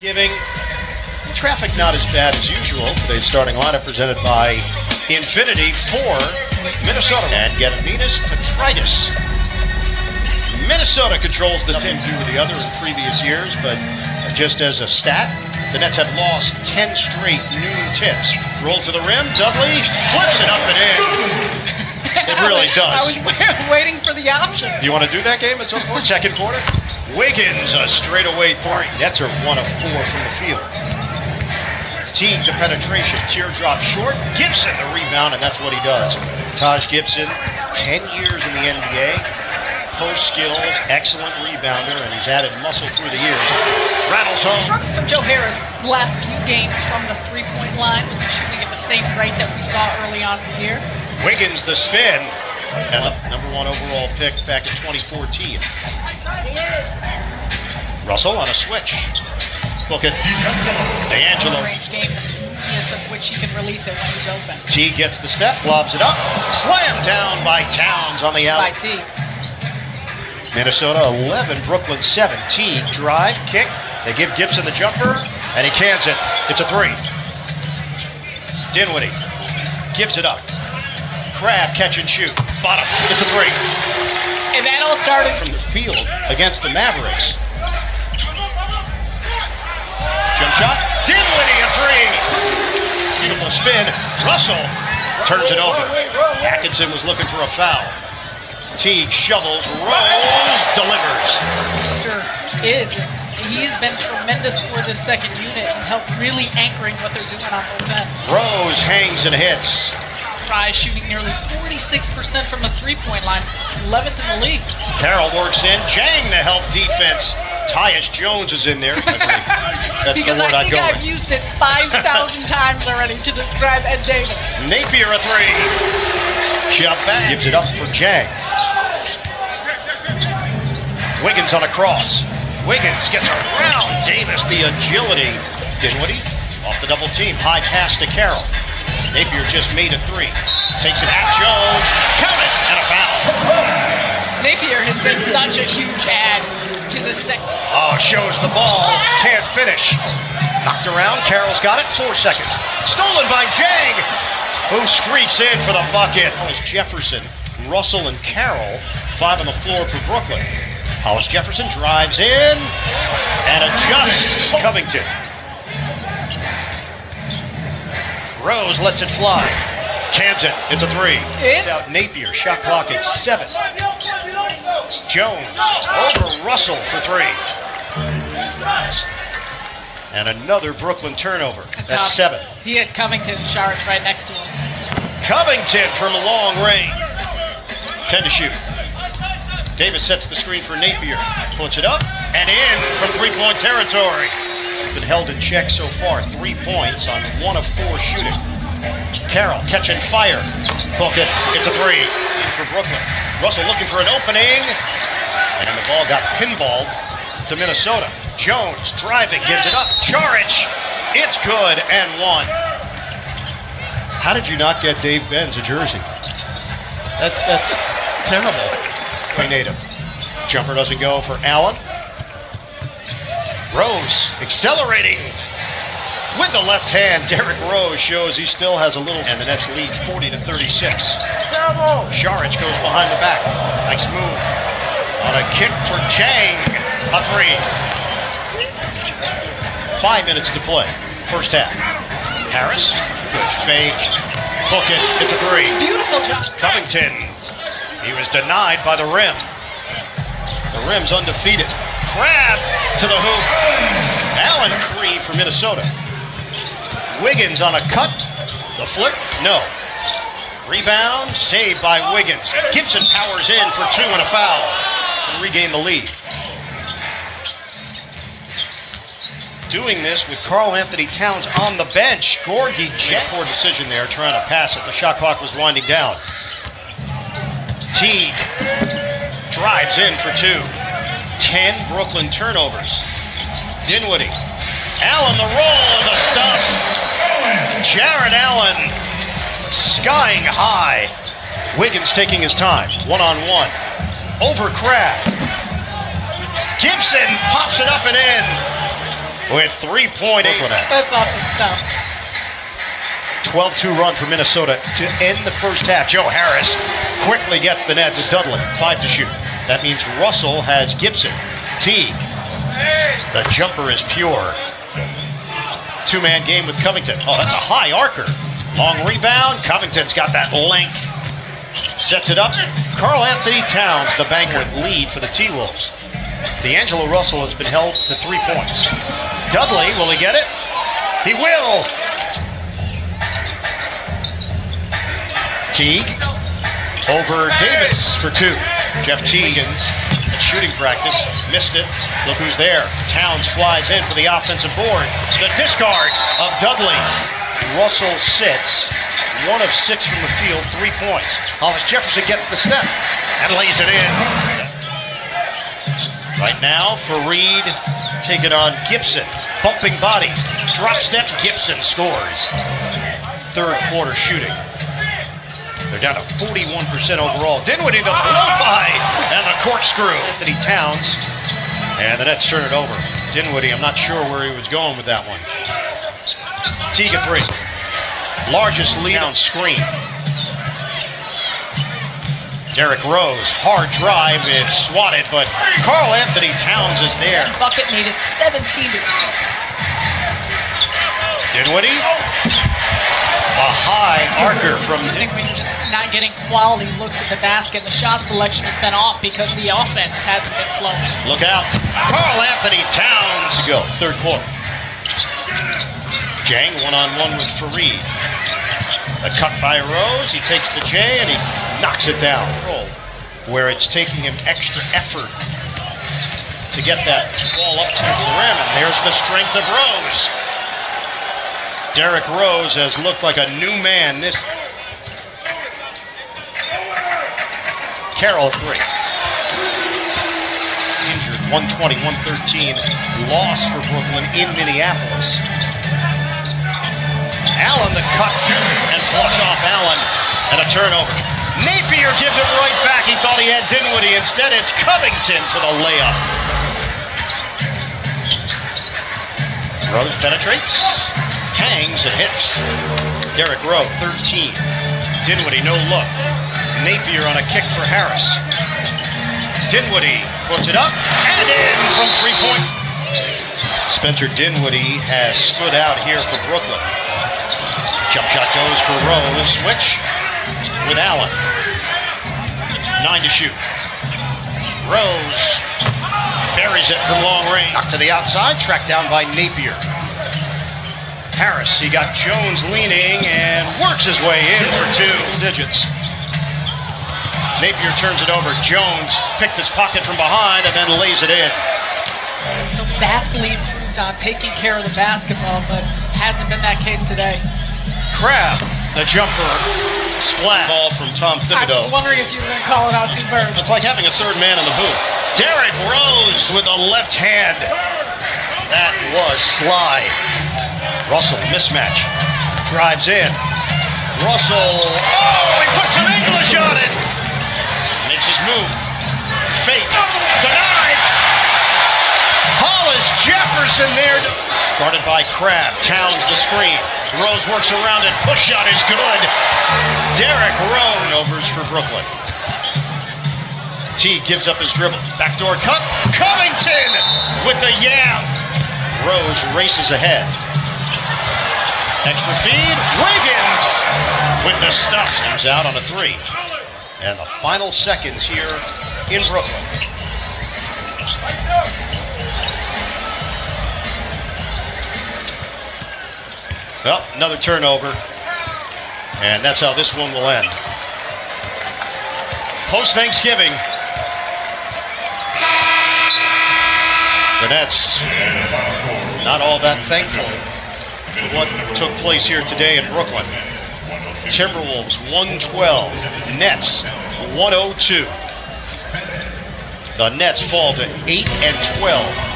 Giving traffic not as bad as usual. Today's starting lineup presented by Infinity for Minnesota and Venus Petritis. Minnesota controls the team due to the other in previous years, but just as a stat, the Nets have lost 10 straight noon tips. Roll to the rim, Dudley flips it up and in. It really does. I was waiting for the option. Do you want to do that game at some point? Second quarter? Wiggins, a straightaway three. Nets are 1 of 4 from the field. Teague, the penetration. Teardrop short. Gibson, the rebound, and that's what he does. Taj Gibson, 10 years in the NBA. Post skills, excellent rebounder, and he's added muscle through the years. Rattles home. Struggle from Joe Harris the last few games from the three-point line. Was he shooting at the same rate that we saw early on in the year? Wiggins, the spin. And the number 1 overall pick back in 2014. Russell on a switch. Book it. D'Angelo. Range game, the smoothness of which he can release it when he's open. T gets the step, lobs it up. Slam down by Towns on the alley. By T. Minnesota 11, Brooklyn 7. T drive, kick. They give Gibson the jumper, and he cans it. It's a 3. Dinwiddie gives it up. Crab, catch and shoot. Bottom. It's a 3. And that all started from the field against the Mavericks. Jump shot. Dinwiddie, a 3. Beautiful spin. Russell turns it over. Atkinson was looking for a foul. Teague shovels. Rose delivers. He's been tremendous for this second unit and helped really anchoring what they're doing on both ends. Rose hangs and hits. Prize shooting nearly 46% from the three-point line, 11th in the league. Carroll works in. Jang the help defense. Tyus Jones is in there. That's because the word I think I'd go I've used it 5,000 times already to describe Ed Davis. Napier a 3. Shot back. Gives it up for Jang. Wiggins on a cross. Wiggins gets around Davis. The agility. Dinwiddie off the double team. High pass to Carroll. Napier just made a 3. Takes it at Jones. Count it! And a foul. Napier has been such a huge add to the second. Oh, shows the ball. Can't finish. Knocked around. Carroll's got it. 4 seconds. Stolen by Jang, who streaks in for the bucket. Hollis Jefferson, Russell, and Carroll. 5 on the floor for Brooklyn. Hollis Jefferson drives in and adjusts. Covington. Rose lets it fly. Cans it. It's a 3. It's out Napier. Shot clock at 7. Jones over Russell for 3. And another Brooklyn turnover. That's 7. He had Covington charged right next to him. Covington from long range. 10 to shoot. Davis sets the screen for Napier. Puts it up and in from three-point territory. Been held in check so far. 3 points on 1 of 4 shooting. Carroll catching fire. Book it. It's a 3 for Brooklyn. Russell looking for an opening. And the ball got pinballed to Minnesota. Jones driving, gives it up. Charic. It's good and 1. How did you not get Dave Benz a jersey? That's terrible. Native. Jumper doesn't go for Allen. Rose accelerating with the left hand. Derrick Rose shows he still has a little, and the Nets lead 40-36. Charic goes behind the back. Nice move on a kick for Jang. A 3. 5 minutes to play. First half. Harris, good fake. Book it. It's a 3. Beautiful job. Covington. He was denied by the rim. The rim's undefeated. Crab to the hoop. Allen Cree for Minnesota. Wiggins on a cut. The flip, no. Rebound, saved by Wiggins. Gibson powers in for 2 and a foul. And regain the lead. Doing this with Karl Anthony Towns on the bench. Gorgie, poor decision there, trying to pass it. The shot clock was winding down. Teague drives in for 2. 10 Brooklyn turnovers. Dinwiddie. Allen the roll of the stuff. Jarrett Allen skying high. Wiggins taking his time. 1-on-1. Over Crab. Gibson pops it up and in. with 3.8. That's awesome stuff. 12-2 run for Minnesota to end the first half. Joe Harris quickly gets the Nets. Dudley, 5 to shoot. That means Russell has Gibson. Teague. The jumper is pure. Two-man game with Covington. Oh, that's a high arcer. Long rebound. Covington's got that length. Sets it up. Karl Anthony Towns, the banker, lead for the T-Wolves. D'Angelo Russell has been held to 3 points. Dudley, will he get it? He will! Teague over Davis for 2. Jeff Teague at shooting practice missed it. Look who's there. Towns flies in for the offensive board. The discard of Dudley. Russell sits 1 of 6 from the field, 3 points. Hollis Jefferson gets the step and lays it in. Right now, Fareed taking on Gibson. Bumping bodies. Drop step, Gibson scores. Third quarter shooting. They're down to 41% overall. Dinwiddie, the blow-by, and the corkscrew. Anthony Towns, and the Nets turn it over. Dinwiddie, I'm not sure where he was going with that one. Teague a 3. Largest lead on screen. Derrick Rose, hard drive, it's swatted, but Karl Anthony Towns is there. And bucket made it 17-2. Dinwiddie. A high arcer from I think when you're just not getting quality looks at the basket, the shot selection has been off because the offense hasn't been flowing. Look out. Karl Anthony Towns. Go. Third quarter. Jang one-on-one with Fareed. A cut by Rose. He takes the J and he knocks it down. Where it's taking him extra effort to get that ball up towards the rim. And there's the strength of Rose. Derrick Rose has looked like a new man. This Carroll 3. Injured, 120-113 loss for Brooklyn in Minneapolis. Allen the cut and flush off Allen and a turnover. Napier gives it right back. He thought he had Dinwiddie. Instead, it's Covington for the layup. Rose penetrates. Hangs and hits. Derrick Rose, 13. Dinwiddie, no look. Napier on a kick for Harris. Dinwiddie puts it up and in from 3-point. Spencer Dinwiddie has stood out here for Brooklyn. Jump shot goes for Rose. Switch with Allen. 9 to shoot. Rose buries it from long range. Knocked to the outside, tracked down by Napier. Harris, he got Jones leaning and works his way in for 2 digits. Napier turns it over. Jones picked his pocket from behind and then lays it in. So vastly improved on taking care of the basketball, but hasn't been that case today. Crab, the jumper, splat. Ball from Tom Thibodeau. I was wondering if you were going to call it out too, Bird. It's like having a third man in the booth. Derrick Rose with a left hand. That was sly. Russell, mismatch. Drives in. Russell, he puts some English on it. Makes his move. Fake. Denied. Hollis Jefferson there. Guarded by Crab. Towns the screen. Rose works around it. Push shot is good. Derrick Rose overs for Brooklyn. T gives up his dribble. Backdoor cut. Covington with the yam. Rose races ahead. Extra feed. Wiggins with the stuff. Comes out on a 3. And the final seconds here in Brooklyn. Well, another turnover. And that's how this one will end. Post-Thanksgiving, the Nets not all that thankful for what took place here today in Brooklyn. Timberwolves 112, Nets 102. The Nets fall to 8-12.